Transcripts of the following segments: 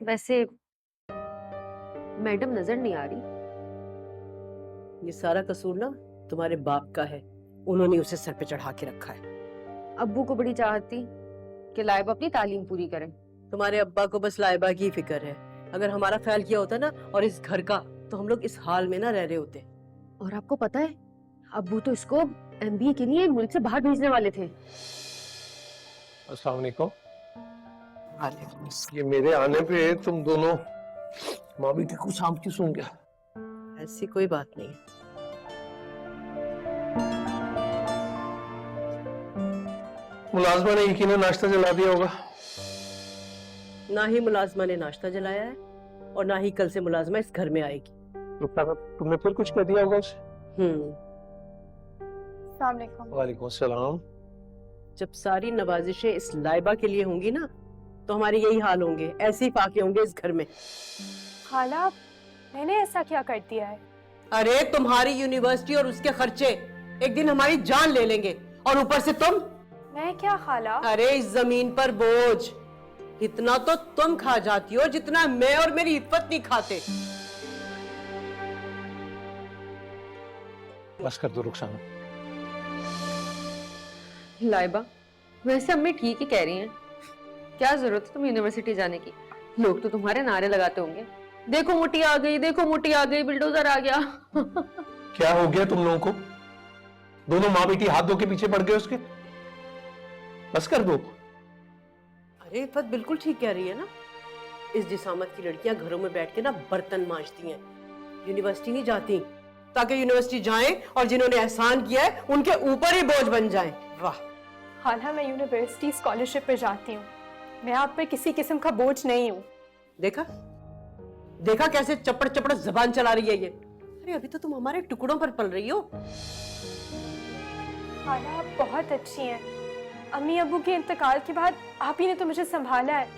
वैसे मैडम नजर नहीं आ रही। ये सारा कसूर ना तुम्हारे बाप का है। उन्होंने उसे सर पे चढ़ा के रखा है। अब्बू को बड़ी चाहत थी कि लाइबा अपनी तालीम पूरी करे। तुम्हारे अब्बा को बस लाइबा की फिक्र है। अगर हमारा ख्याल किया होता ना और इस घर का, तो हम लोग इस हाल में ना रह रहे होते। और आपको पता है, अब्बू तो इसको एमबीए के लिए मुल्क से बाहर भेजने वाले थे। अस्सलाम वालेकुम। ये मेरे आने पे तुम दोनों माँ बेटी को शाम की सुन गया। ऐसी कोई बात नहीं। मुलाजमा ने यकीनन नाश्ता जला दिया होगा। ना ही मुलाजमा ने नाश्ता जलाया है और ना ही कल से मुलाजमा इस घर में आएगी। तुमने फिर कुछ कह दिया होगा उसे। वालेकुम सलाम। जब सारी नवाजिशें इस लाइबा के लिए होंगी ना, तो हमारे यही हाल होंगे। ऐसे ही फाके होंगे इस घर में। खाला, मैंने ऐसा क्या कर दिया है? अरे तुम्हारी यूनिवर्सिटी और उसके खर्चे एक दिन हमारी जान ले लेंगे, और ऊपर से तुम। मैं क्या खाला? अरे इस जमीन पर बोझ इतना तो तुम खा जाती हो जितना मैं और मेरी इफ्फत नहीं खाते। बस कर दो रुखसाना। लाइबा, वैसे अम्मी ठीक ही कह रही हैं। क्या जरूरत है तुम यूनिवर्सिटी जाने की? लोग तो तुम्हारे नारे लगाते होंगे, देखो मोटी आ गई, देखो मोटी आ गई, बुलडोजर आ गया। क्या हो गया तुम लोगों को? दोनों माँ बेटी हाथ धो के पीछे पड़ गए उसके। बस कर दो। अरे इफ्फत बिल्कुल ठीक कह रही है ना। इस जिसामत की लड़कियां घरों में बैठ के ना बर्तन मांजती हैं, यूनिवर्सिटी नहीं जाती, ताकि यूनिवर्सिटी जाएं और जिन्होंने एहसान किया है उनके ऊपर ही बोझ बन जाएं। वाह खाला, मैं यूनिवर्सिटी स्कॉलरशिप पे जाती हूँ। मैं आप पे किसी किस्म का बोझ नहीं हूँ। देखा देखा कैसे चपड़ चपड़ जबान चला रही है ये। अरे अभी तो तुम हमारे टुकड़ों पर पल रही हो। खाला, आप बहुत अच्छी हैं। अम्मी अब्बू के इंतकाल के बाद आप ही ने तो मुझे संभाला है।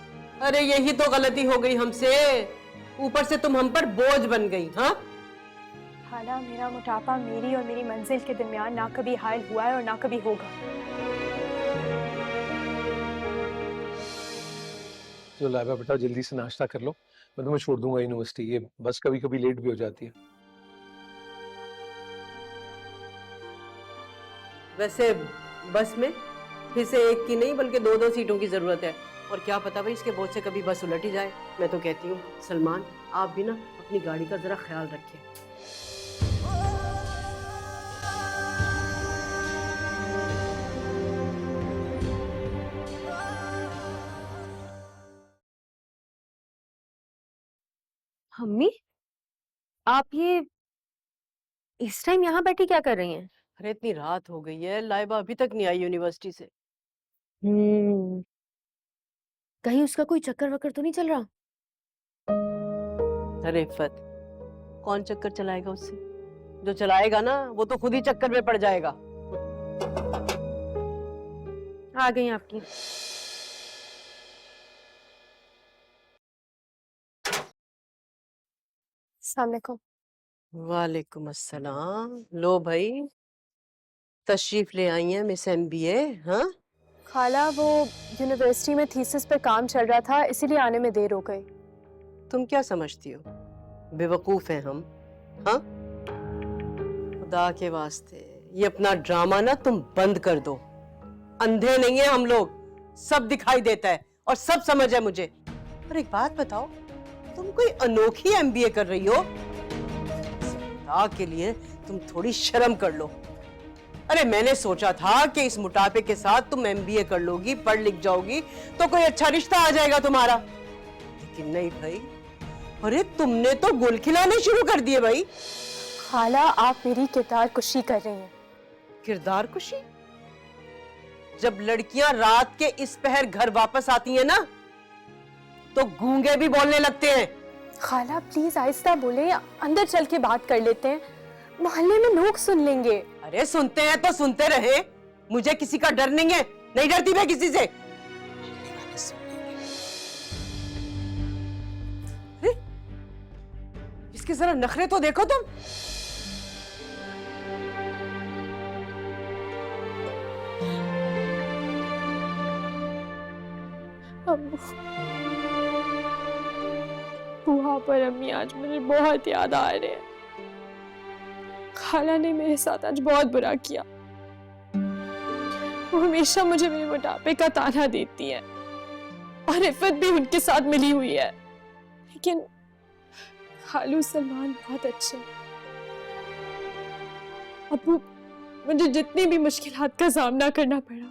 अरे यही तो गलती हो गई हमसे, ऊपर से तुम हम पर बोझ बन गई। हाँ खाला, मेरा मोटापा मेरी और मेरी मंजिल के दरमियान ना कभी हायल हुआ है और ना कभी होगा। जो लाइबा बेटा, जल्दी से नाश्ता कर लो, मैं तुम्हें छोड़ दूंगा यूनिवर्सिटी। ये बस कभी कभी लेट भी हो जाती है। वैसे बस में फिर से एक की नहीं बल्कि दो दो सीटों की जरूरत है। और क्या पता भाई इसके बोझ से कभी बस उलट ही जाए। मैं तो कहती हूँ सलमान, आप भी ना अपनी गाड़ी का जरा ख्याल रखें। अम्मी, आप ये इस टाइम यहाँ बैठी क्या कर रही हैं? अरे इतनी रात हो गई है, लाइबा अभी तक नहीं आई यूनिवर्सिटी से। कहीं उसका कोई चक्कर वक्कर तो नहीं चल रहा? अरे इफ्फत, कौन चक्कर चलाएगा उससे? जो चलाएगा ना वो तो खुद ही चक्कर में पड़ जाएगा। आ गई आपकी। अस्सलाम वालेकुम। वालेकुम अस्सलाम। लो भाई, तशरीफ ले आई हैं मिस एमबीए। हाँ खाला, वो यूनिवर्सिटी में थीसिस पे काम चल रहा था, इसीलिए आने में देर हो गई। तुम क्या समझती हो, बेवकूफ हैं हम? हाँ खुदा के वास्ते ये अपना ड्रामा ना तुम बंद कर दो। अंधे नहीं है हम लोग, सब दिखाई देता है और सब समझ है मुझे। पर एक बात बताओ, तुम कोई अनोखी एमबीए कर रही हो? खुदा के लिए तुम थोड़ी शर्म कर लो। अरे मैंने सोचा था कि इस मोटापे के साथ तुम एमबीए कर लोगी, पढ़ लिख जाओगी तो कोई अच्छा रिश्ता आ जाएगा तुम्हारा। लेकिन नहीं भाई, अरे तुमने तो गुल खिलाने शुरू कर दिए भाई। खाला, आप मेरी किरदार कुशी कर रही हैं। किरदार कुशी? जब लड़कियां रात के इस पहर घर वापस आती हैं ना, तो गूंगे भी बोलने लगते हैं। खाला, प्लीज आहिस्ता बोले, अंदर चल के बात कर लेते हैं, मोहल्ले में लोग सुन लेंगे। अरे सुनते हैं तो सुनते रहे, मुझे किसी का डर नहीं है, नहीं डरती मैं किसी से। अरे, इसके जरा नखरे तो देखो तुम। बुआ पर अम्मी आज मुझे बहुत याद आ रहे हैं। खाला ने मेरे साथ आज बहुत बुरा किया। वो हमेशा मुझे मेरे मोटापे का ताना देती है और इफ़त भी उनके साथ मिली हुई है, लेकिन खालू सलमान बहुत अच्छे हैं। अबू, मुझे जितनी भी मुश्किलात का सामना करना पड़ा,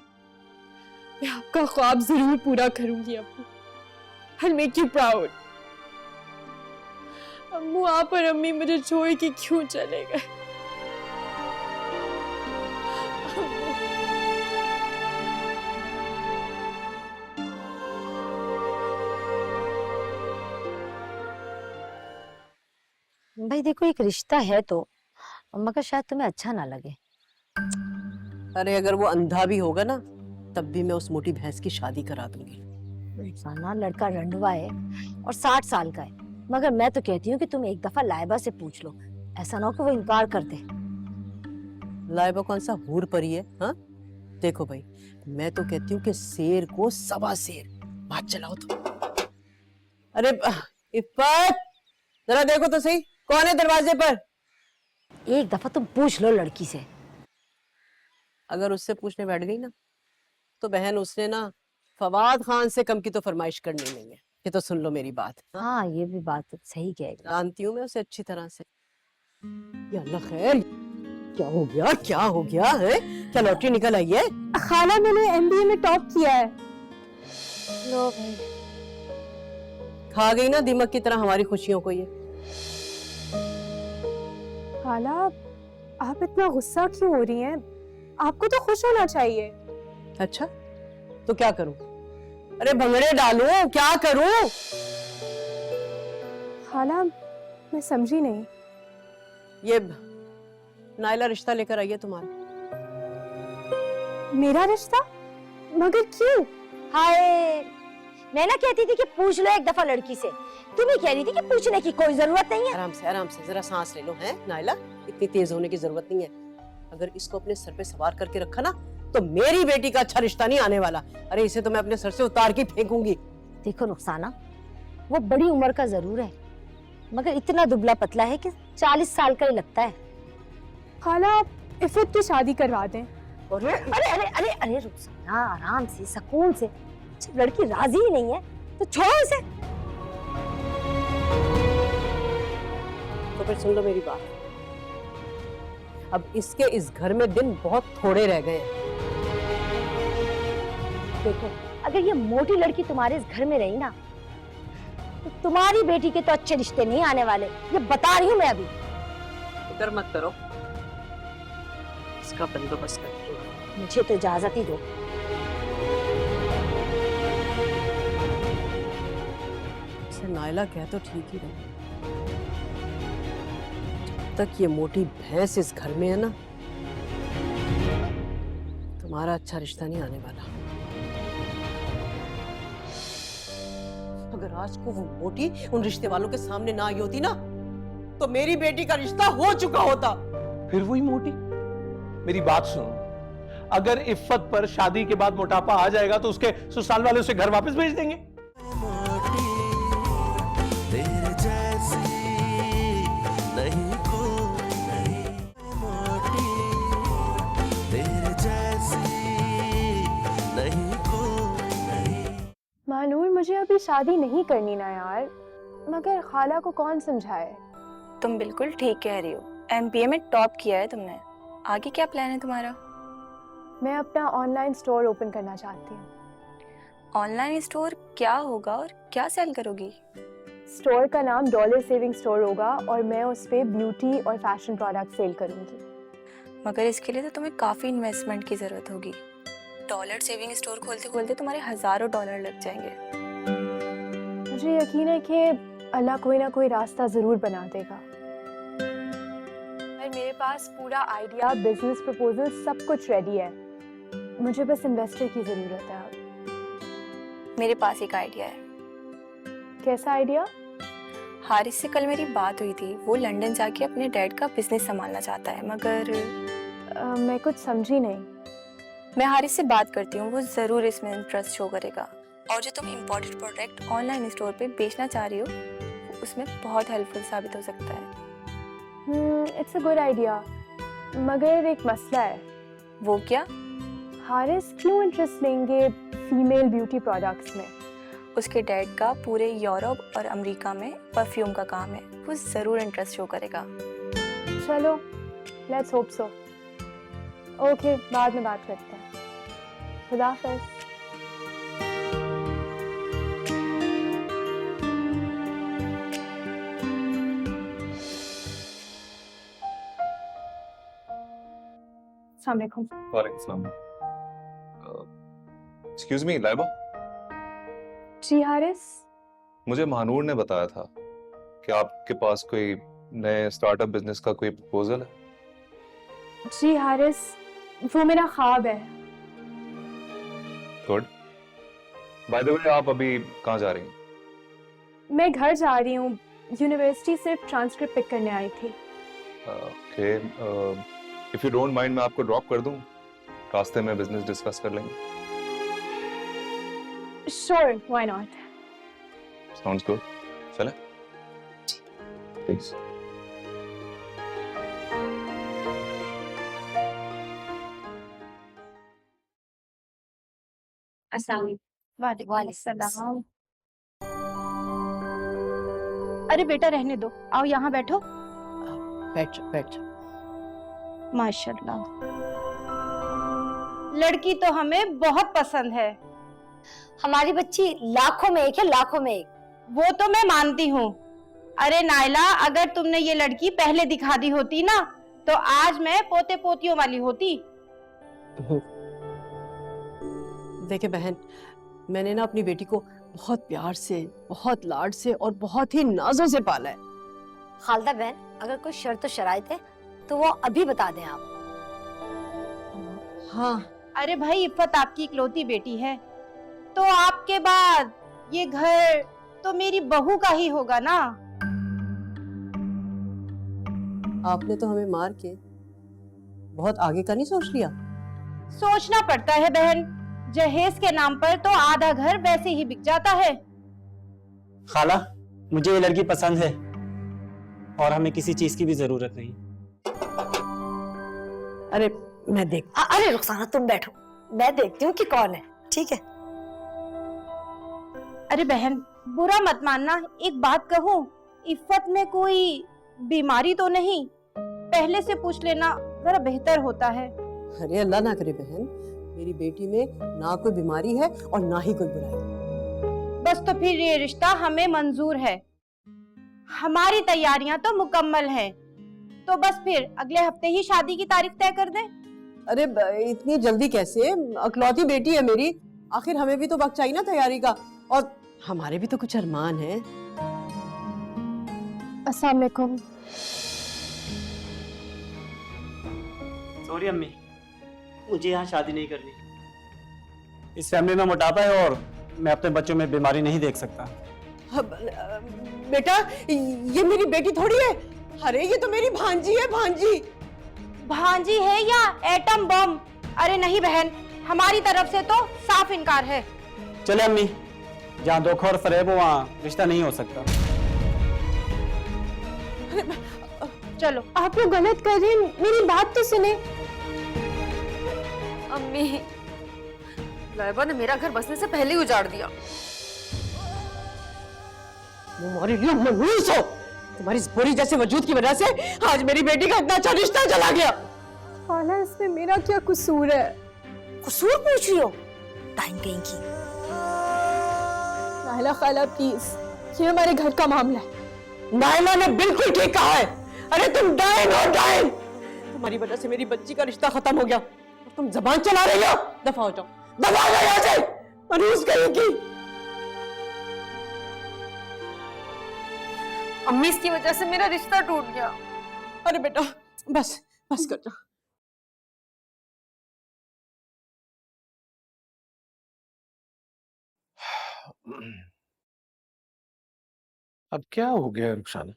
मैं आपका ख्वाब जरूर पूरा करूंगी Abu. I'll make you proud। अम्मू, आप और अम्मी मुझे छोड़ के क्यों चले गए? भाई देखो, एक रिश्ता है तो, मगर शायद तुम्हें अच्छा ना लगे। अरे अगर वो अंधा भी होगा ना, तब भी मैं उस मोटी भैंस की शादी करा दूंगी। रुखसाना, लड़का रंडवा है और 60 साल का है, मगर मैं तो कहती हूँ कि तुम एक दफा लाइबा से पूछ लो, ऐसा ना हो कि वो इनकार कर दे। लाइबा कौन सा हूर परी है? हाँ, देखो भाई, मैं तो कहती हूँ कि शेर को सवा शेर। बात चलाओ तो। अरे इफ़त, जरा देखो तो सही, कौन है दरवाजे पर? एक दफा तुम पूछ लो लड़की से। अगर उससे पूछने बैठ गई ना, तो बहन उसने ना फवाद खान से कम की तो फरमाइश करनी नहीं है। ये तो सुन लो मेरी बात। हाँ, ये भी बात तो सही कह रही। जानती हूँ मैं उसे अच्छी तरह से। या अल्लाह खैर, क्या हो गया? क्या हो गया है? क्या लॉटरी निकल आई है? खाला, मैंने MBA में टॉप किया है। लो भाई, खा गई ना दीमक की तरह हमारी खुशियों को ये। खाला, आप इतना गुस्सा क्यों हो रही हैं? आपको तो खुश होना चाहिए। अच्छा, तो क्या करूं? अरे भंगड़े डालूं, क्या करूं? खाला, मैं समझी नहीं। ये नाइला रिश्ता लेकर आई है तुम्हारा। मेरा रिश्ता? मगर क्यों? हाय, मैं ना कहती थी कि पूछ लो एक दफा लड़की से, तुम ही कह रही थी कि पूछने की कोई जरूरत नहीं है। आराम से जरा सांस ले लो। हैं नाइला, इतनी तेज होने की जरूरत नहीं है। अगर इसको अपने सर पे सवार करके रखा ना, तो मेरी बेटी का अच्छा रिश्ता नहीं आने वाला। अरे इसे तो मैं अपने सर से उतार के फेंकूंगी। देखो रुखसाना, वो बड़ी उम्र का जरूर है, मगर इतना दुबला पतला है कि 40 साल का ही लगता है। खाला, आप इफ़त की शादी करवा दें। अरे अरे अरे अरे अरे रुखसाना, आराम से, सुकून से। जब लड़की राजी ही नहीं है तो छोड़ो इसे। तो फिर सुन लो मेरी बात। अब इसके इस घर में दिन बहुत थोड़े रह गए हैं। देखो, अगर ये मोटी लड़की तुम्हारे इस घर में रही ना, तो तुम्हारी बेटी के तो अच्छे रिश्ते नहीं आने वाले, ये बता रही हूँ मैं अभी। फिक्र मत करो, इसका बंदोबस्त करती हूँ। मुझे तो इजाजत ही दो। नाइला कह तो ठीक ही रही, जब तक ये मोटी भैंस इस घर में है ना, तुम्हारा अच्छा रिश्ता नहीं आने वाला। अगर आज को वो मोटी उन रिश्ते वालों के सामने ना आई होती ना, तो मेरी बेटी का रिश्ता हो चुका होता। फिर वही मोटी। मेरी बात सुनो, अगर इफ़त पर शादी के बाद मोटापा आ जाएगा तो उसके ससुराल वाले उसे घर वापस भेज देंगे। तेरे जैसी नहीं कोई मोटी, तेरे जैसी नहीं कोई। मानूर, मुझे अभी शादी नहीं करनी ना यार, मगर खाला को कौन समझाए? तुम बिल्कुल ठीक कह रही हो। MBA में टॉप किया है तुमने, आगे क्या प्लान है तुम्हारा? मैं अपना ऑनलाइन स्टोर ओपन करना चाहती हूँ। ऑनलाइन स्टोर क्या होगा और क्या सेल करोगी? स्टोर का नाम डॉलर सेविंग स्टोर होगा और मैं उस पे ब्यूटी और फैशन प्रोडक्ट सेल करूँगी। मगर इसके लिए तो तुम्हें काफ़ी इन्वेस्टमेंट की ज़रूरत होगी। डॉलर सेविंग स्टोर खोलते खोलते तुम्हारे हज़ारों डॉलर लग जाएंगे। मुझे यकीन है कि अल्लाह कोई ना कोई रास्ता ज़रूर बना देगा। और मेरे पास पूरा आइडिया, बिजनेस प्रपोजल, सब कुछ रेडी है। मुझे बस इन्वेस्टर की ज़रूरत है। मेरे पास एक आइडिया है। कैसा आइडिया? हारिस से कल मेरी बात हुई थी, वो लंदन जाके अपने डैड का बिजनेस संभालना चाहता है, मगर मैं कुछ समझी नहीं। मैं हारिस से बात करती हूँ, वो ज़रूर इसमें इंटरेस्ट शो करेगा। और जो तुम इम्पोर्टेड प्रोडक्ट ऑनलाइन स्टोर पे बेचना चाह रही हो, उसमें बहुत हेल्पफुल साबित हो सकता है। इट्स अ गुड आइडिया, मगर एक मसला है। वो क्या? हारिस क्यों इंटरेस्ट लेंगे फीमेल ब्यूटी प्रोडक्ट्स में? उसके डैड का पूरे यूरोप और अमेरिका में परफ्यूम का काम है, वो ज़रूर इंटरेस्ट शो करेगा। चलो, लेट्स होप सो। ओके, बाद में बात करते हैं। खुदा हाफिज़। अस्सलाम वालेकुम। वालेकुम। एक्सक्यूज मी लाइबा, जी हारिस। मुझे महानूर ने बताया था कि आपके पास कोई नए स्टार्टअप बिजनेस का कोई प्रपोजल है। जी हारिस, वो मेरा ख्वाब है। गुड। बाय द वे, आप अभी कहाँ जा रही हैं? मैं घर जा रही हूँ, यूनिवर्सिटी सिर्फ ट्रांसक्रिप्ट पिक करने आई थी। Okay, if you don't mind मैं आपको ड्रॉप कर दूं, रास्ते में बिजनेस डिस्कस कर लेंगे। Sure, why not. Sounds good. चले प्लीज। वालेकुम सलाम। अरे बेटा रहने दो, आओ यहाँ बैठो। बैठ बैठ। माशाल्लाह, लड़की तो हमें बहुत पसंद है। हमारी बच्ची लाखों में एक है, लाखों में एक। वो तो मैं मानती हूँ। अरे नायला, अगर तुमने ये लड़की पहले दिखा दी होती ना, तो आज मैं पोते पोतियों वाली होती। देखिए बहन, मैंने ना अपनी बेटी को बहुत प्यार से, बहुत लाड से और बहुत ही नाजों से पाला है। खालदा बहन, अगर कोई शर्त शराइत है तो वो अभी बता दें आप। हाँ, अरे भाई, इफ़्फ़त आपकी इकलौती बेटी है, तो आपके बाद ये घर तो मेरी बहू का ही होगा ना। आपने तो हमें मार के बहुत आगे का नहीं सोच लिया। सोचना पड़ता है बहन, जहेज के नाम पर तो आधा घर वैसे ही बिक जाता है। खाला, मुझे ये लड़की पसंद है और हमें किसी चीज की भी जरूरत नहीं। अरे मैं देख। अरे रुखसाना, तुम बैठो, मैं देखती हूँ कि कौन है। ठीक है। अरे बहन, बुरा मत मानना, एक बात कहूँ, इफ़्फ़त में कोई बीमारी तो नहीं? पहले से पूछ लेना जरा बेहतर होता है। अरे अल्लाह ना करे बहन, मेरी बेटी में ना कोई बीमारी है और ना ही कोई बुराई। बस तो फिर ये रिश्ता हमें मंजूर है। हमारी तैयारियां तो मुकम्मल हैं, तो बस फिर अगले हफ्ते ही शादी की तारीख तय कर दें। अरे इतनी जल्दी कैसे? अकलौती बेटी है मेरी, आखिर हमें भी तो वक्त चाहिए ना तैयारी का, और हमारे भी तो कुछ अरमान है। अस्सलाम वालेकुम। सॉरी अम्मी, मुझे यहाँ शादी नहीं करनी। इस फैमिली में मोटापा है और मैं अपने बच्चों में बीमारी नहीं देख सकता। बेटा, ये मेरी बेटी थोड़ी है। अरे ये तो मेरी भांजी है, भांजी। भांजी है या एटम बम? अरे नहीं बहन, हमारी तरफ से तो साफ इनकार है। चले अम्मी, जहाँ धोखा और फरेब हो वहाँ रिश्ता नहीं हो सकता। चलो। आप लोग गलत कर रहे हैं, मेरी बात तो सुने। अम्मी, लाइबा ने मेरा घर बसने से पहले ही उजाड़ दिया। तुम्हारे लिए मनहूस हो। तुम्हारी इस बुरी जैसे वजूद की वजह से आज मेरी बेटी का इतना अच्छा रिश्ता चला गया। खाला, इसमें मेरा क्या कसूर है? कसूर पूछ रही हो? टाइम कहीं की। नाहिला खाला प्लीज, ये हमारे घर का मामला है। नाइला ने बिल्कुल ठीक कहा है। अरे तुम डायन हो, डायन। तुम्हारी वजह से मेरी बच्ची का रिश्ता खत्म हो गया और तुम जबान चला रही हो। दफा हो जाओ, दफा हो जाओ यहाँ से, मनहूस कहीं की। अम्मी, इसकी वजह से मेरा रिश्ता टूट गया। अरे बेटा, बस बस कर जा। अब क्या हो गया रुखसाना?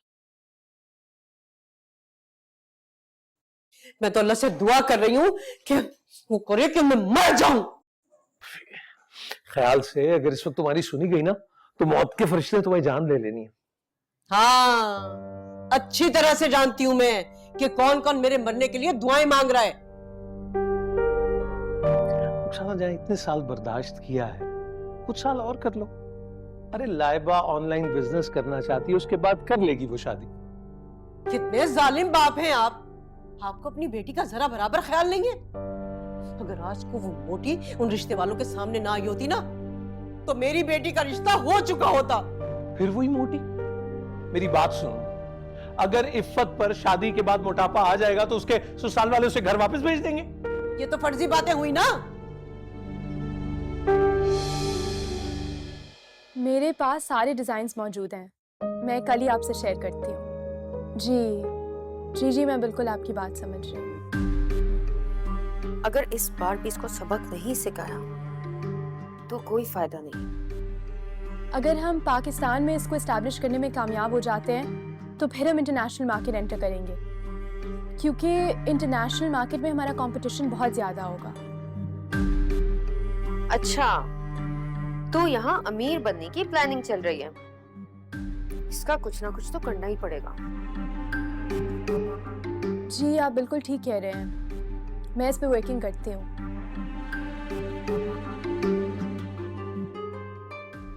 मैं तो अल्लाह से दुआ कर रही हूँ कि वो करे कि मैं मर जाऊं। ख्याल से अगर इस वक्त तुम्हारी सुनी गई ना, तो मौत के फरिश्ते तुम्हारी जान ले लेनी है। हाँ, अच्छी तरह से जानती हूं मैं कि कौन कौन मेरे मरने के लिए दुआएं मांग रहा है। रुखसाना जान, इतने साल बर्दाश्त किया है, कुछ साल और कर लो। अरे लाइबा ऑनलाइन बिजनेस करना चाहती है, उसके बाद कर लेगी वो शादी। कितने जालिम बाप हैं आप। आपको अपनी बेटी का जरा बराबर ख्याल नहीं है। अगर आज को वो मोटी उन रिश्ते वालों के सामने ना आई होती ना, तो मेरी बेटी का रिश्ता हो चुका होता। फिर वही मोटी। मेरी बात सुनो, अगर इफ्फत पर शादी के बाद मोटापा आ जाएगा तो उसके ससुराल वाले उसे घर वापस भेज देंगे। ये तो फर्जी बातें हुई ना। मेरे पास सारे डिजाइन्स मौजूद हैं, मैं कल ही आपसे शेयर करती हूँ। जी, मैं बिल्कुल आपकी बात समझ रही हूँ। अगर इस बार भी इसको सबक नहीं सिखाया तो कोई फायदा नहीं। अगर हम पाकिस्तान में इसको एस्टैब्लिश करने में कामयाब हो जाते हैं तो फिर हम इंटरनेशनल मार्केट एंटर करेंगे, क्योंकि इंटरनेशनल मार्केट में हमारा कंपटीशन बहुत ज्यादा होगा। अच्छा, तो यहाँ अमीर बनने की प्लानिंग चल रही है। इसका कुछ ना कुछ तो करना ही पड़ेगा। जी, आप बिल्कुल ठीक कह रहे हैं, मैं इस पे वर्किंग करती हूँ।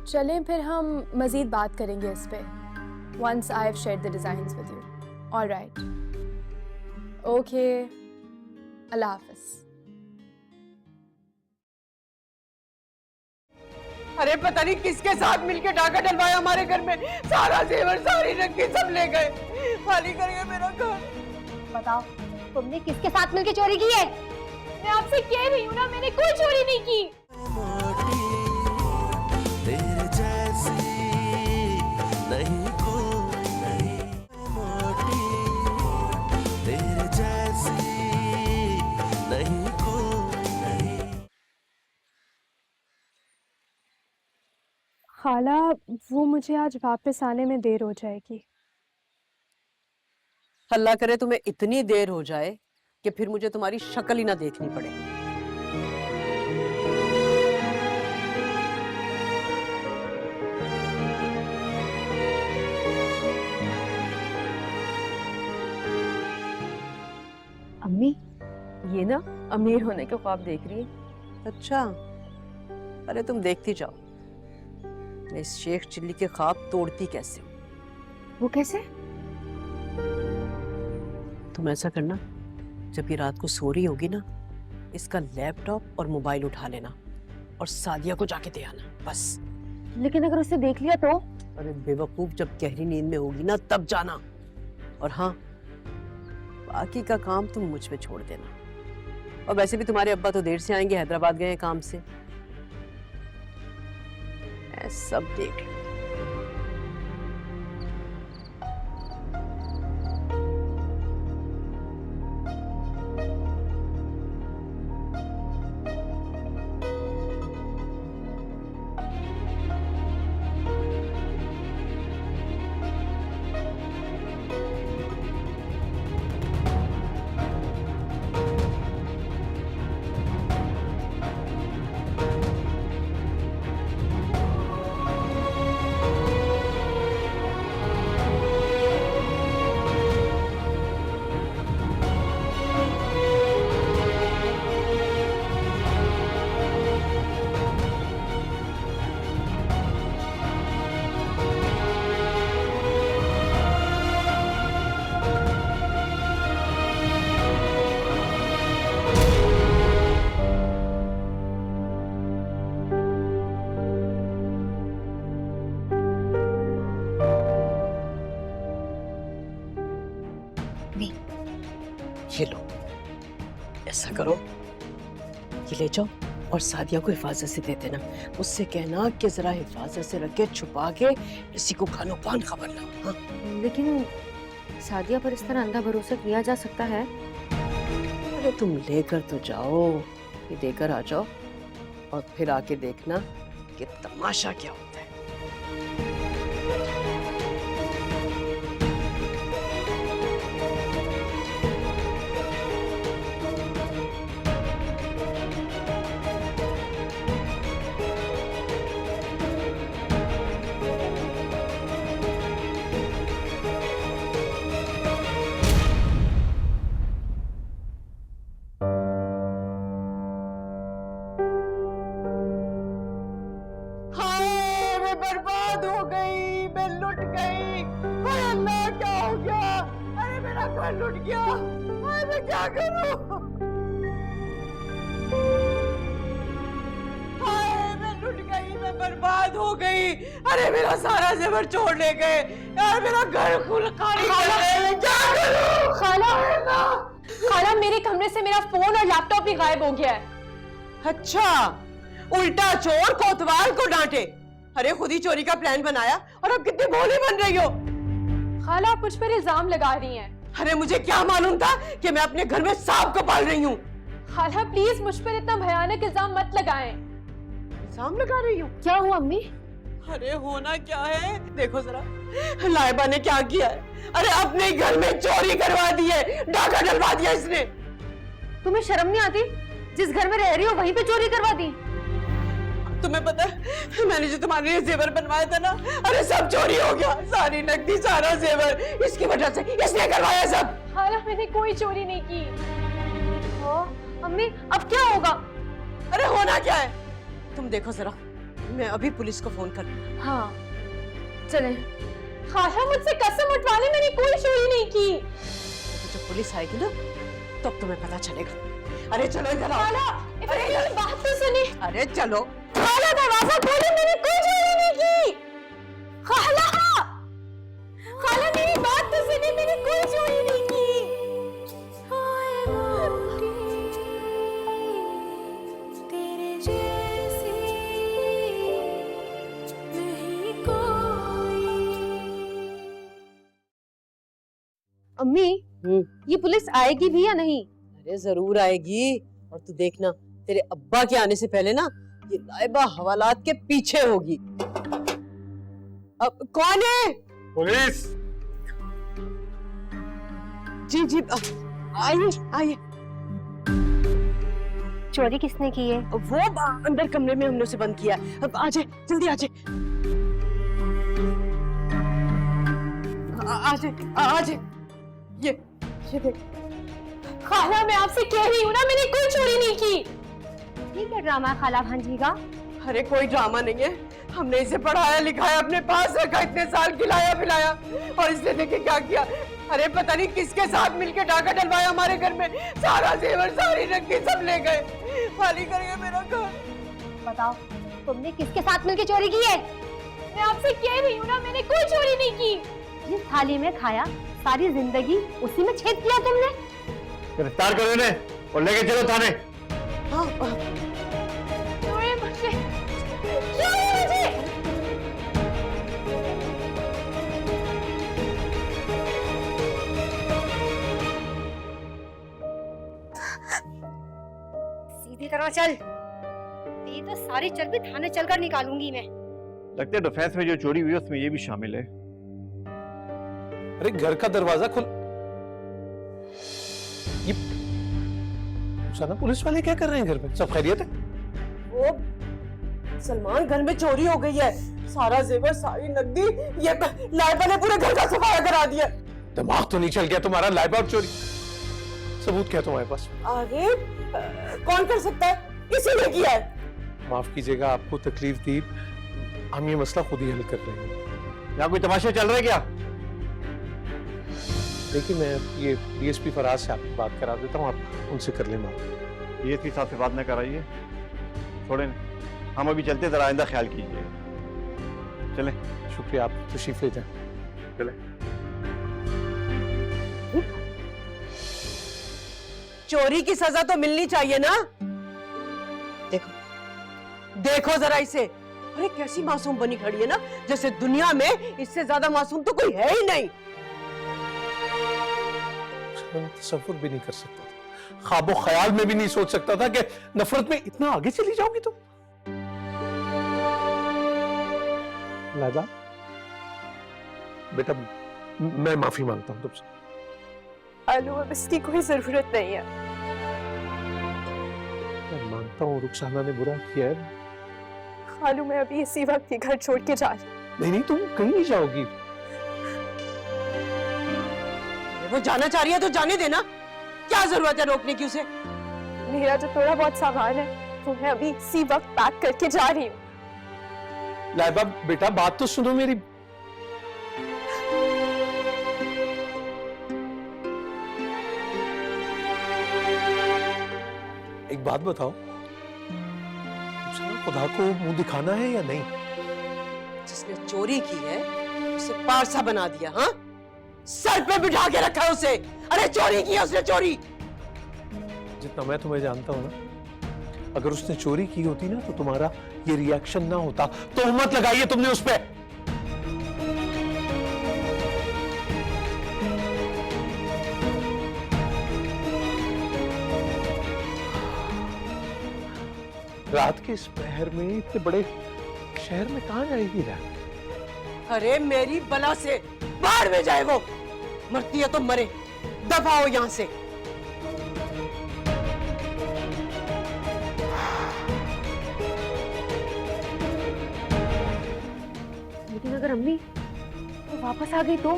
चलें फिर हम मजीद बात करेंगे इस पे, once I have shared the designs with you. All right. Okay. अल्लाह हाफ़िज़। अरे पता नहीं किसके साथ मिलके डाका डलवाया हमारे घर में। सारा जेवर, सारी रंगी सब ले गए। खाली कर गए मेरा घर। बताओ, तुमने किसके साथ मिलके चोरी की है? मैं आपसे कह रही हूँ ना, मैंने कोई चोरी नहीं की। मोटी तेरे जैसी नहीं कोई, नहीं मोटी तेरे जैसी नहीं कोई, नहीं। खाला, वो मुझे आज वापस आने में देर हो जाएगी। अल्लाह करे तुम्हें इतनी देर हो जाए कि फिर मुझे तुम्हारी शक्ल ही ना देखनी पड़े। अम्मी, ये ना अमीर होने के ख्वाब देख रही है। अच्छा, अरे तुम देखती जाओ मैं इस शेख चिल्ली के ख्वाब तोड़ती कैसे हूँ। वो कैसे? तुम ऐसा करना, जब ये रात को सो रही होगी ना, इसका लैपटॉप और मोबाइल उठा लेना और सादिया को जाके दे आना, बस। लेकिन अगर उसे देख लिया तो? अरे बेवकूफ, जब गहरी नींद में होगी ना तब जाना। और हाँ, बाकी का काम तुम मुझ पे छोड़ देना। और वैसे भी तुम्हारे अब्बा तो देर से आएंगे, हैदराबाद गए हैं काम से। मैं सब देख लूं। ये लो, ऐसा करो, ये ले जाओ और सादिया को हिफाजत से दे देना। उससे कहना कि जरा हिफाजत से रख के छुपा के किसी को खानो पान खबर लाओ। हाँ? लेकिन सादिया पर इस तरह अंधा भरोसा किया जा सकता है? अरे तुम लेकर तो जाओ, ये देकर आ जाओ और फिर आके देखना कि तमाशा क्या होता है। घर लुट गया, मैं क्या करूं? हाय, मैं लुट गई, मैं बर्बाद हो गई। अरे मेरा सारा जेवर छोड़ ले गए यार, मेरा घर खुल खाली कर गए, मैं क्या करूं? खाला मेरे कमरे से मेरा फोन और लैपटॉप भी गायब हो गया है। अच्छा, उल्टा चोर कोतवाल को डांटे। अरे खुद ही चोरी का प्लान बनाया और अब कितनी भोली बन रही हो। खाला आप मुझ पर इल्जाम लगा रही हैं। अरे मुझे क्या मालूम था कि मैं अपने घर में सांप को पाल रही हूँ। खाला प्लीज मुझ पर इतना भयानक इल्जाम मत लगाएं। इल्जाम लगा रही हूँ? क्या हुआ अम्मी? अरे होना क्या है, देखो जरा लाइबा ने क्या किया है। अरे अपने घर में चोरी करवा दी है, डाका डलवा दिया इसने। तुम्हें शर्म नहीं आती? जिस घर में रह रही हो वहीं पे चोरी करवा दी। तुम्हें पता है मैंने जो तुम्हारे लिए जेवर बनवाया था ना, अरे सब चोरी हो गया, सारी नकदी सारा जेवर इसकी वजह से इसने करवाया सब। खाला मैंने कोई चोरी नहीं की। अम्मी अब क्या होगा? अरे होना क्या है, तुम देखो जरा, मैं अभी पुलिस को फोन कर। हाँ चले। खाला मुझसे कसम उठवा ले, मैंने कोई चोरी नहीं की। तो जब पुलिस आएगी ना तब तुम्हें पता चलेगा। अरे चलो इधर आओ। खाला मेरी बात तो सुनी। अरे चलो। खाला दरवाजा खोलो, मैंने कोई चोरी नहीं की। खाला खाला मेरी बात तो सुनी, मैंने कोई चोरी नहीं की। तेरे जैसी नहीं कोई। अम्मी ये पुलिस आएगी भी या नहीं? अरे जरूर आएगी, और तू देखना तेरे अब्बा के आने से पहले ना ये लाइबा हवालात के पीछे होगी। अब कौन है? पुलिस। जी जी आइए आइए। चोरी किसने की है? वो अंदर कमरे में हमने उसे बंद किया। अब आ जाए, जल्दी आ जाए, आ जाए, आ जाए। ये देख। खाला मैं आपसे कह रही हूँ ना, मैंने कोई चोरी नहीं की। ठीक है ड्रामा खाला भांजी का। अरे कोई ड्रामा नहीं है, हमने इसे पढ़ाया लिखाया, अपने पास रखा, इतने साल खिलाया पिलाया, और इसने देखे क्या किया। अरे पता नहीं किसके साथ मिलके डाका डलवाया हमारे घर में, सारा जेवर सारी नकदी सब ले गए, खाली कर गए मेरा घर। बताओ तुमने किसके साथ मिलकर चोरी की है? मैं आपसे कह रही हूँ ना, मैंने कोई चोरी नहीं की। जिस थाली में खाया सारी जिंदगी उसी में छेद किया तुमने। गिरफ्तार करो इन्हें और लेके चलो थाने। हाँ, छोड़िए मुझे, छोड़िए मुझे। सीधी तरह चल, ये तो सारी चर्बी थाने चलकर निकालूंगी मैं। लगता है डिफेंस में जो चोरी हुई है उसमें ये भी शामिल है। अरे घर का दरवाजा खुल। ये सना पुलिस वाले क्या कर रहे हैं घर में? सब खैरियत है? वो सलमान घर में चोरी हो गई है, सारा जेवर सारी नकदी, ये लाइबा ने पूरे घर का सफाया करा दिया। दिमाग तो नहीं चल गया तुम्हारा? लाइबा और चोरी, सबूत क्या तुम्हारे पास? अरे कौन कर सकता है, इसी ने किया है। माफ कीजिएगा, आपको तकलीफ दी, हम ये मसला खुद ही हल कर रहे हैं। यहाँ कोई तमाशा चल रहा है क्या? देखिए मैं ये डीएसपी फराज से आपकी बात करा देता हूँ, आप उनसे कर लें बात। डीएसपी साहब से बात न कराइए, छोड़ें, हम अभी चलते, जरा आइंदा ख्याल कीजिए। चलें। शुक्रिया, आप तशरीफ ले जाएं। चलें। चोरी की सजा तो मिलनी चाहिए ना। देखो देखो जरा इसे, अरे कैसी मासूम बनी खड़ी है ना, जैसे दुनिया में इससे ज्यादा मासूम तो कोई है ही नहीं। मैं तसव्वुर भी नहीं कर सकता था, ख्वाबो ख्याल में भी नहीं सोच सकता था कि नफरत में इतना आगे चली जाओगी तुम। लाइबा बेटा, मैं माफी मांगता हूँ तुमसे। आलू अब इसकी कोई जरूरत नहीं है। मैं मानता हूँ रुखसाना ने बुरा किया है। खालू मैं अभी इसी वक्त ये घर छोड़ के जा रही हूँ। नहीं, तुम कहीं नहीं जाओगी। वो जाना चाह रही है तो जाने देना, क्या जरूरत है रोकने की उसे। मेरा जो थोड़ा बहुत सामान है वो मैं अभी इसी वक्त पैक करके जा रही हूँ। लाइबा बेटा, बात तो सुनो मेरी। एक बात बताओ, खुदा को मुंह दिखाना है या नहीं? जिसने चोरी की है उसे पारसा बना दिया, हाँ? सर पे बिठा के रखा है उसे। अरे चोरी की है उसने, चोरी। जितना मैं तुम्हें जानता हूं ना, अगर उसने चोरी की होती ना तो तुम्हारा ये रिएक्शन ना होता। तोहमत लगाई है तुमने उस पे। रात के इस पहर में इतने बड़े शहर में कहां जाएगी रात? अरे मेरी बला से बाहर में जाए वो। मरती है तो मरे, दफा हो यहां से। लेकिन अगर अम्मी वो वापस आ गई तो?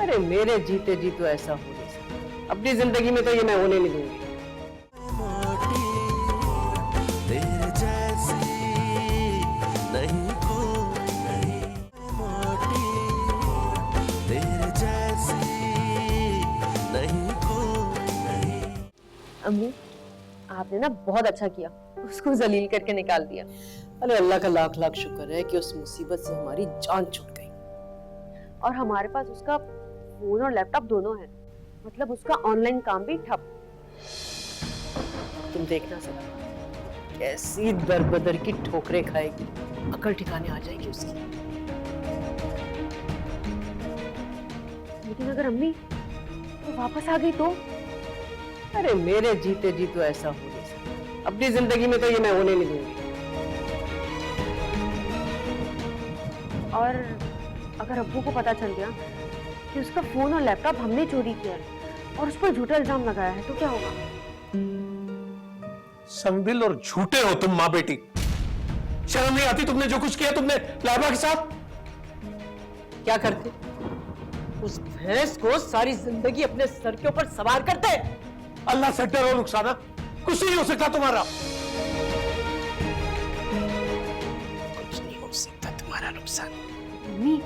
अरे मेरे जीते जी तो ऐसा हो नहीं सकता। अपनी जिंदगी में तो ये मैं होने नहीं दूंगी। तेरे जैसी नहीं कोई नहीं मोटी, तेरे जैसी नहीं कोई नहीं। अम्मी आपने ना बहुत अच्छा किया, उसको जलील करके निकाल दिया। अरे अल्लाह का लाख लाख शुक्र है कि उस मुसीबत से हमारी जान छूट गई। और हमारे पास उसका फोन और लैपटॉप दोनों है, मतलब उसका ऑनलाइन काम भी ठप। तुम देखना सर, कैसी दरबदर की ठोकरें खाएगी, अकल ठिकाने आ जाएगी उसकी। लेकिन अगर अम्मी वो वापस आ गई तो? अरे मेरे जीते जी तो ऐसा हो नहीं सकता। अपनी जिंदगी में तो ये मैं होने नहीं दूंगी। और अगर अब्बू को पता चल गया कि उसका फोन और लैपटॉप हमने चोरी किया है और उस पर झूठा इल्जाम लगाया है तो क्या होगा? संबिल और झूठे हो तुम माँ बेटी। शर्म नहीं आती तुमने जो कुछ किया तुमने लाइबा के साथ? क्या करते? उस भैंस को सारी जिंदगी अपने सर के ऊपर सवार करते। अल्लाह से डरो रुखसाना, कुछ नहीं हो सकता तुम्हारा। कुछ नहीं हो सकता तुम्हारा नुकसान। मम्मी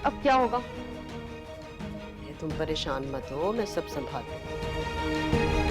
अब क्या होगा? ये तुम परेशान मत हो, मैं सब संभाल लूंगी।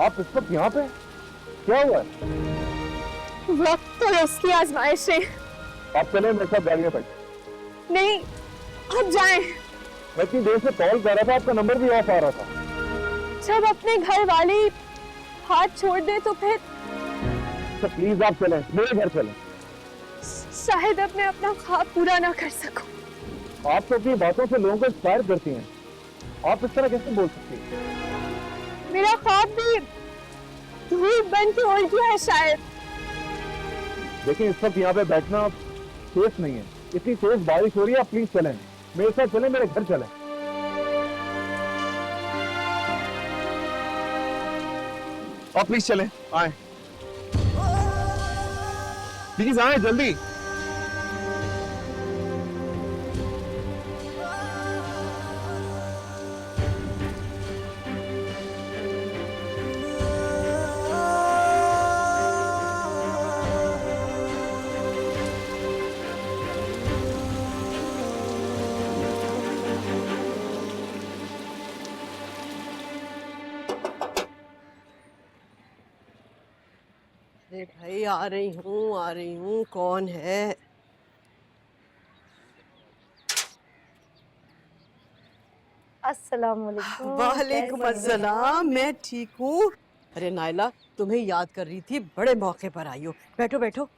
आप इस वक्त यहाँ पे? क्या हुआ है? वक्त तो उसकी आजमाइश है। आप चले मेरे साथ गाड़ी में बैठ। नहीं, आप जाएं। मैं इतनी देर से कॉल कर रहा था, आपका नंबर भी ऑफ आ रहा था। जब अपने घर वाले हाथ छोड़ दे तो फिर तो प्लीज आप चलें, मेरे घर चलें। शायद अब मैं अपना ख्वाब पूरा ना कर सकूं। आप तो अपनी बातों से लोगों को इंस्पायर करती हैं। आप इस तरह कैसे बोल सकती हैं? मेरा ख्वाब भी धूप बन के उड़ गया है शायद। देखिए इस वक्त यहाँ पे बैठना सेफ नहीं है। इतनी तेज बारिश हो रही है, आप प्लीज चलें, मेरे साथ चलें, मेरे घर चलें। आप प्लीज चलें, आए प्लीज, आए जल्दी। अरे भाई आ रही हूँ, कौन है? अस्सलाम वालेकुम। वालेकुम कैसे हैं? अस्सलाम, मैं ठीक हूँ। अरे नायला, तुम्हें याद कर रही थी, बड़े मौके पर आई हो। बैठो बैठो।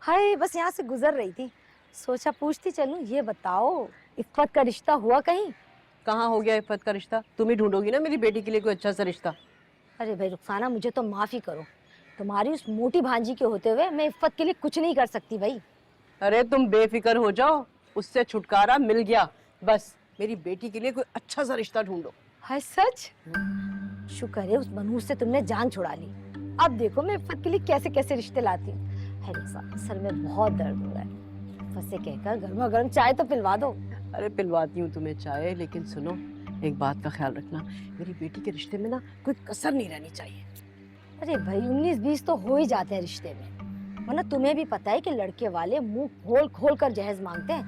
हाय, बस यहाँ से गुजर रही थी, सोचा पूछती चलूं। ये बताओ, इफ़्फ़त का रिश्ता हुआ कहीं? कहाँ हो गया इफ़्फ़त का रिश्ता? तुम ही ढूंढोगी ना मेरी बेटी के लिए कोई अच्छा सा रिश्ता। अरे भाई रुखसाना, मुझे तो माफ़ी करो, तुम्हारी उस मोटी भांजी के होते हुए मैं इफ़्फ़त के लिए कुछ नहीं कर सकती भाई। अरे तुम बेफिक्र हो जाओ, उससे छुटकारा मिल गया। बस मेरी बेटी के लिए कोई अच्छा सा रिश्ता ढूंढो। हाय सच? शुक्र है उस मनहूस से तुमने जान छुड़ा ली। अब देखो मैं इफ़्फ़त के लिए कैसे कैसे रिश्ते लाती हूँ। है रुखसाना, सर में बहुत दर्द हो रहा है, इफ़्फ़त से कहकर गर्मा गर्म चाय तो पिलवा दो। अरे पिलवाती हूँ तुम्हें चाय, लेकिन सुनो, एक बात का ख्याल रखना, मेरी बेटी के रिश्ते में ना कोई कसर नहीं रहनी चाहिए। अरे भाई 19-20 तो हो ही जाते हैं रिश्ते में, वरना तुम्हें भी पता है कि लड़के वाले मुंह खोल खोल कर जहेज मांगते हैं।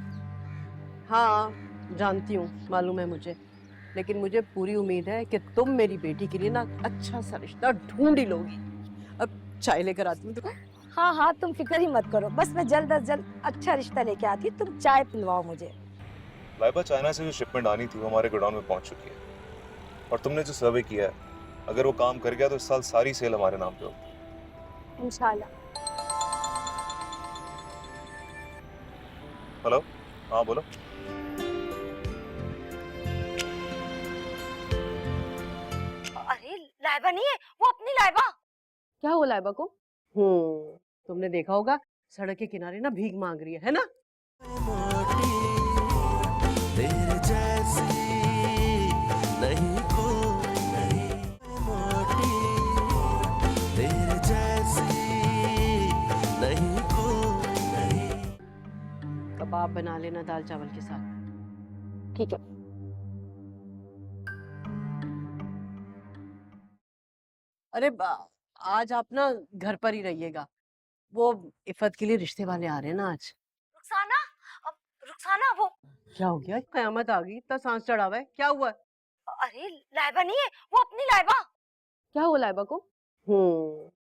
हाँ जानती हूँ, मालूम है मुझे, लेकिन मुझे पूरी उम्मीद है कि तुम मेरी बेटी के लिए ना अच्छा सा रिश्ता ढूंढ ही लोगी। अब चाय लेकर आती हूँ तो। हाँ हाँ, तुम फिक्र ही मत करो, बस मैं जल्द अज जल्द अच्छा रिश्ता लेके आती हूँ, तुम चाय पिलवाओ मुझे। लाइबा, चाइना से जो शिपमेंट आनी थी वो हमारे गोडाउन में पहुंच चुकी है, और तुमने जो सर्वे किया है, अगर वो काम कर गया तो इस साल सारी सेल हमारे नाम पे होगी। इंशाल्लाह। हेलो, हाँ बोलो। अरे लाइबा नहीं है, वो अपनी लाइबा। क्या हुआ लाइबा को? तुमने देखा होगा, सड़क के किनारे ना भीख मांग रही है ना? मोटी तेरे जैसी नहीं कोई, नहीं मोटी तेरे जैसी नहीं कोई, नहीं। कबाब बना लेना दाल चावल के साथ। ठीक है। अरे आज आप ना घर पर ही रहिएगा, वो इफ़्फ़त के लिए रिश्ते वाले आ रहे हैं ना आज। रुखसाना, रुखसाना वो। क्या हो गया? कयामत आ गई, इतना सांस चढ़ा हुआ है, क्या हुआ? अरे लाइबा नहीं है, वो अपनी लाइबा। क्या हुआ लाइबा को?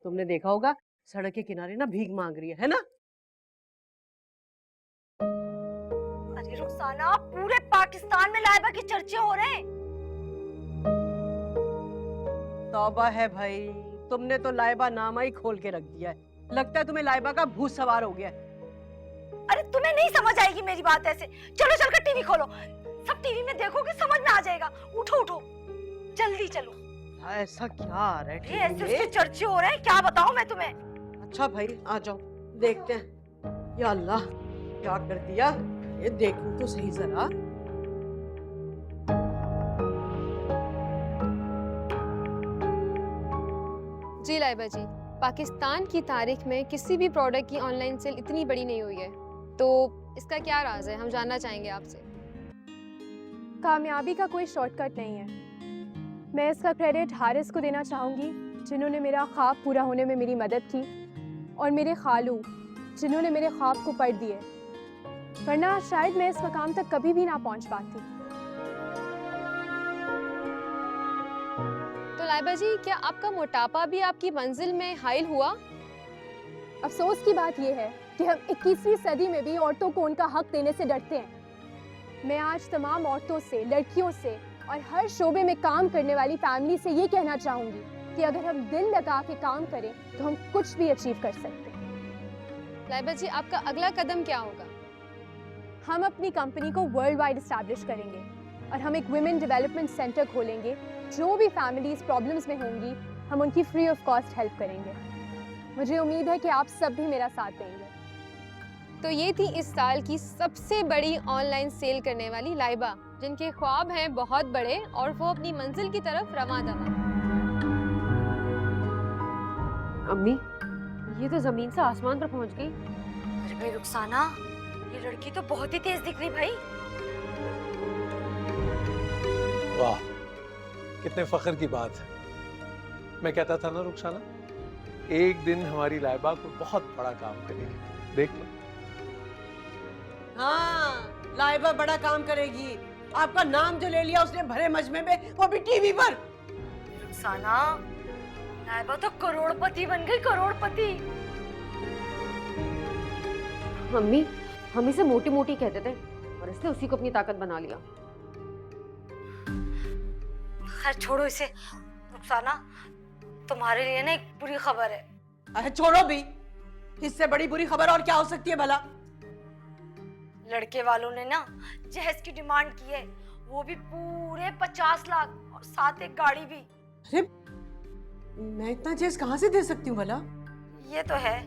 तुमने देखा होगा, सड़क के किनारे ना भीख मांग रही है ना? अरे रुखसाना, पूरे पाकिस्तान में लाइबा के चर्चे हो रहे हैं। तौबा है भाई, तुमने तो लाइबा नामा ही खोल के रख दिया है। लगता है तुम्हें लाइबा का भूत सवार हो गया है। अरे तुम्हें नहीं समझ आएगी मेरी बात ऐसे। चलो चलकर टीवी खोलो, सब टीवी में देखोगे, समझ में आ जाएगा। उठो उठो, जल्दी चलो। ऐसा क्या आ रहा है ये ऐसे टीवी उसके में? चर्चे हो रहे हैं, क्या बताऊं मैं तुम्हें। अच्छा भाई आ जाओ, देखते हैं। या अल्लाह, क्या कर दिया? ये देखूं तो सही जरा। जी लाइबा जी, पाकिस्तान की तारीख में किसी भी प्रोडक्ट की ऑनलाइन सेल इतनी बड़ी नहीं हुई है, तो इसका क्या राज है, हम जानना चाहेंगे आपसे। कामयाबी का कोई शॉर्टकट नहीं है। मैं इसका क्रेडिट हारिस को देना चाहूँगी, जिन्होंने मेरा ख्वाब पूरा होने में मेरी मदद की, और मेरे खालू, जिन्होंने मेरे ख्वाब को पढ़ दिए, वरना शायद मैं इस मकाम तक कभी भी ना पहुँच पाती। तो लाइबा जी, क्या आपका मोटापा भी आपकी मंजिल में हाइल हुआ? अफसोस की बात यह है कि हम 21वीं सदी में भी औरतों को उनका हक देने से डरते हैं। मैं आज तमाम औरतों से, लड़कियों से और हर शोबे में काम करने वाली फैमिली से ये कहना चाहूँगी कि अगर हम दिल लगा के काम करें तो हम कुछ भी अचीव कर सकते हैं। लाइबा जी, आपका अगला कदम क्या होगा? हम अपनी कंपनी को वर्ल्ड वाइड इस्टेब्लिश करेंगे और हम एक वुमेन डेवलपमेंट सेंटर खोलेंगे। जो भी फैमिलीज प्रॉब्लम्स में होंगी, हम उनकी फ्री ऑफ कॉस्ट हेल्प करेंगे। मुझे उम्मीद है कि आप सब भी मेरा साथ देंगे। तो ये थी इस साल की सबसे बड़ी ऑनलाइन सेल करने वाली लाइबा, जिनके ख्वाब हैं बहुत बड़े और वो अपनी मंजिल की तरफ रवां दवां। अम्मी, ये तो जमीन से आसमान पर पहुंच गई। अरे भाई रुखसाना, ये लड़की तो बहुत ही तेज दिख रही भाई। वाह, कितने फख्र की बात है। मैं कहता था ना रुखसाना, एक दिन हमारी लाइबा को बहुत बड़ा काम करेगी, देख लो। हाँ, लाइबा बड़ा काम करेगी। आपका नाम जो ले लिया उसने भरे मजमे में, वो भी टीवी पर। रुखसाना, लाइबा तो करोड़पति बन गई, करोड़पति। मम्मी हम इसे मोटी मोटी कहते थे और इसने उसी को अपनी ताकत बना लिया। खैर छोड़ो इसे। रुखसाना, तुम्हारे लिए ना एक बुरी खबर है। अरे छोड़ो भी, इससे बड़ी बुरी खबर और क्या हो सकती है भला? लड़के वालों ने ना जहेज की डिमांड की है, वो भी पूरे 50 लाख और साथ एक गाड़ी भी। अरे मैं इतना जहेज कहाँ से दे सकती हूँ भला? ये तो है,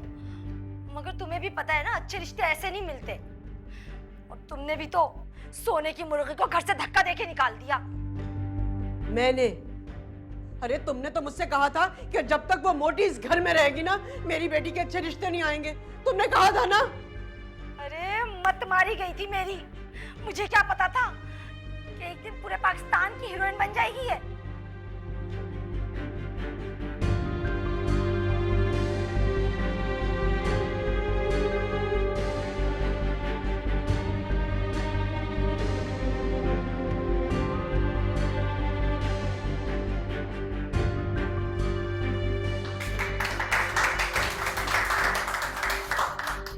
मगर तुम्हें भी पता है ना अच्छे रिश्ते ऐसे नहीं मिलते। और तुमने भी तो सोने की मुर्गी को घर से धक्का देके निकाल दिया। मैंने? अरे तुमने तो मुझसे कहा था कि जब तक वो मोटी इस घर में रहेगी ना, मेरी बेटी के अच्छे रिश्ते नहीं आएंगे। तुमने कहा था ना। अरे मत मारी गई थी मेरी। मुझे क्या पता था कि एक दिन पूरे पाकिस्तान की हीरोइन बन जाएगी ये।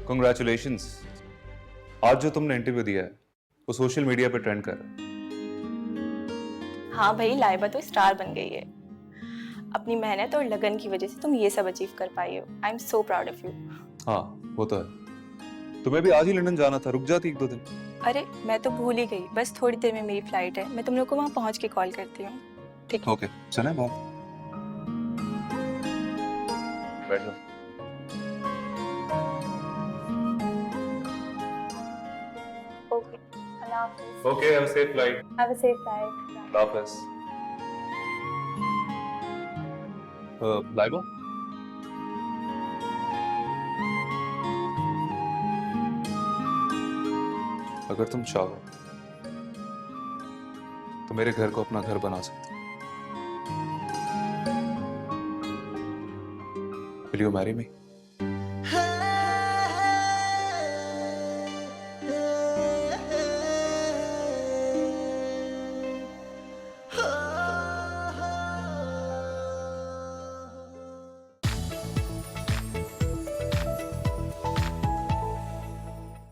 Congratulations. आज जो तुमने इंटरव्यू दिया है वो सोशल मीडिया पे ट्रेंड कर रहा है। हाँ भाई, लाइबा तो स्टार बन गई है। अपनी मेहनत और लगन की वजह से तुम ये सब अचीव कर पाई हो। I am so proud of you. हाँ वो तो है। तुम्हें भी आज ही लंदन जाना था, रुक जाती 1-2 दिन। अरे मैं तो भूल ही गई, बस थोड़ी देर में मेरी फ्लाइट है। मैं तुम लोग को वहाँ पहुँच के कॉल करती हूँ। ठीक है? ओके, चलें बात। बैठो। ओके, अल्लाह हाफिज़। Okay, have a safe flight. Have a safe flight. अल्लाह हाफिज़। लाइबा, अगर तुम चाहो तो मेरे घर को अपना घर बना सकते हो। Will you marry me?